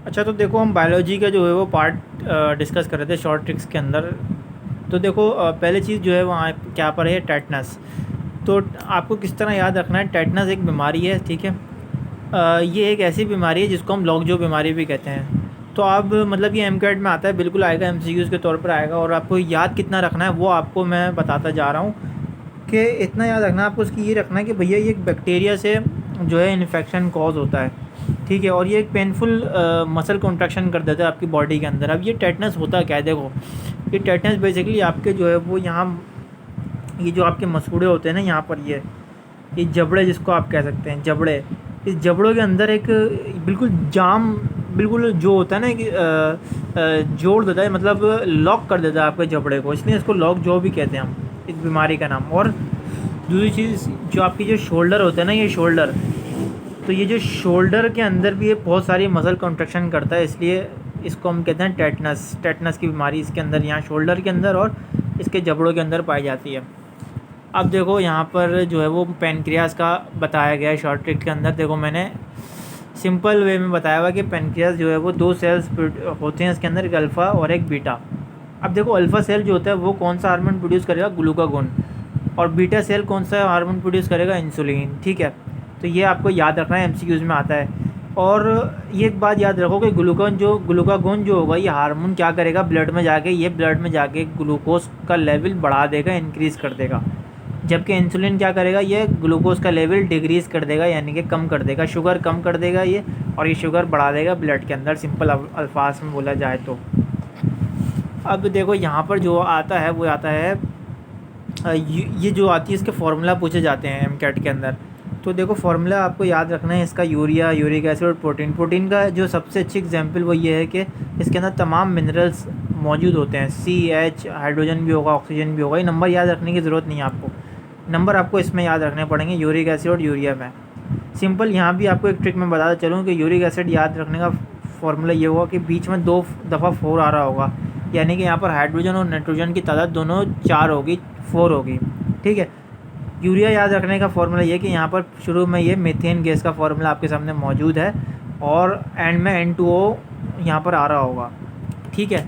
अच्छा, तो देखो हम बायोलॉजी का जो है वो पार्ट डिस्कस कर रहे थे शॉर्ट ट्रिक्स के अंदर। तो देखो पहली चीज़ जो है वहाँ क्या पर है, टेटनस। तो आपको किस तरह याद रखना है, टेटनस एक बीमारी है, ठीक है। ये एक ऐसी बीमारी है जिसको हम लॉकजो बीमारी भी कहते हैं। तो आप मतलब ये एमकेट में आता है, बिल्कुल आएगा, एमसीक्यूज़ के तौर पर आएगा। और आपको याद कितना रखना है वो आपको मैं बताता जा रहा हूँ कि इतना याद रखना है आपको। उसकी ये रखना है कि भैया ये एक बैक्टीरिया से जो है इन्फेक्शन कॉज होता है, ठीक है। और ये एक पेनफुल मसल कॉन्ट्रैक्शन कर देता है आपकी बॉडी के अंदर। अब ये टेटनस होता क्या है, देखो ये टेटनस बेसिकली आपके जो है वो यहाँ, ये जो आपके मसूड़े होते हैं ना यहाँ पर, ये जबड़े जिसको आप कह सकते हैं, जबड़े, इस जबड़ों के अंदर एक बिल्कुल जाम, बिल्कुल जो होता है ना कि जोड़ देता है, मतलब लॉक कर देता है आपके जबड़े को, इसलिए इसको लॉक जो भी कहते हैं हम, इस बीमारी का नाम। और दूसरी चीज़ जो आपकी जो शोल्डर होता है ना, ये शोल्डर, तो ये जो शोल्डर के अंदर भी ये बहुत सारी मसल कॉन्ट्रैक्शन करता है, इसलिए इसको हम कहते हैं टेटनस। टेटनस की बीमारी इसके अंदर, यहाँ शोल्डर के अंदर और इसके जबड़ों के अंदर पाई जाती है। अब देखो यहाँ पर जो है वो पैनक्रियास का बताया गया है शॉर्ट ट्रिक के अंदर। देखो मैंने सिंपल वे में बताया हुआ कि पैनक्रियास जो है वो दो सेल्स होते हैं इसके अंदर, एक अल्फ़ा और एक बीटा। अब देखो अल्फ़ा सेल जो होता है वो कौन सा हार्मोन प्रोड्यूस करेगा, ग्लूकागोन। और बीटा सेल कौन सा हार्मोन प्रोड्यूस करेगा, इंसुलिन, ठीक है। तो ये आपको याद रखना है, एमसीक्यूज़ में आता है। और ये एक बात याद रखो कि ग्लूकागोन जो होगा, ये हार्मोन क्या करेगा, ब्लड में जाके, ये ब्लड में जाके ग्लूकोज का लेवल बढ़ा देगा, इंक्रीज़ कर देगा। जबकि इंसुलिन क्या करेगा, ये ग्लूकोज का लेवल डिक्रीज़ कर देगा, यानी कि कम कर देगा, शुगर कम कर देगा ये, और ये शुगर बढ़ा देगा ब्लड के अंदर, सिंपल अल्फाज में बोला जाए तो। अब देखो यहाँ पर जो आता है वो आता है, ये जो आती है इसके फार्मूला पूछे जाते हैं एमकेट के अंदर। तो देखो फार्मूला आपको याद रखना है इसका, यूरिया, यूरिक एसिड और प्रोटीन। प्रोटीन का जो सबसे अच्छी एग्जांपल वो ये है कि इसके अंदर तमाम मिनरल्स मौजूद होते हैं, CH, हाइड्रोजन भी होगा, ऑक्सीजन भी होगा। ये नंबर याद रखने की ज़रूरत नहीं है आपको, नंबर आपको इसमें याद रखने पड़ेंगे, यूरिक एसिड और यूरिया में। सिंपल यहाँ भी आपको एक ट्रिक में बताता चलूँ कि यूरिक एसिड याद रखने का फार्मूला ये होगा कि बीच में 2 दफ़ा 4 आ रहा होगा, यानी कि यहाँ पर हाइड्रोजन और नाइट्रोजन की तादाद दोनों 4 होगी, 4 होगी, ठीक है। यूरिया याद रखने का फार्मूला ये कि यहाँ पर शुरू में ये मीथेन गैस का फार्मूला आपके सामने मौजूद है, और एंड में N2O यहाँ पर आ रहा होगा, ठीक है।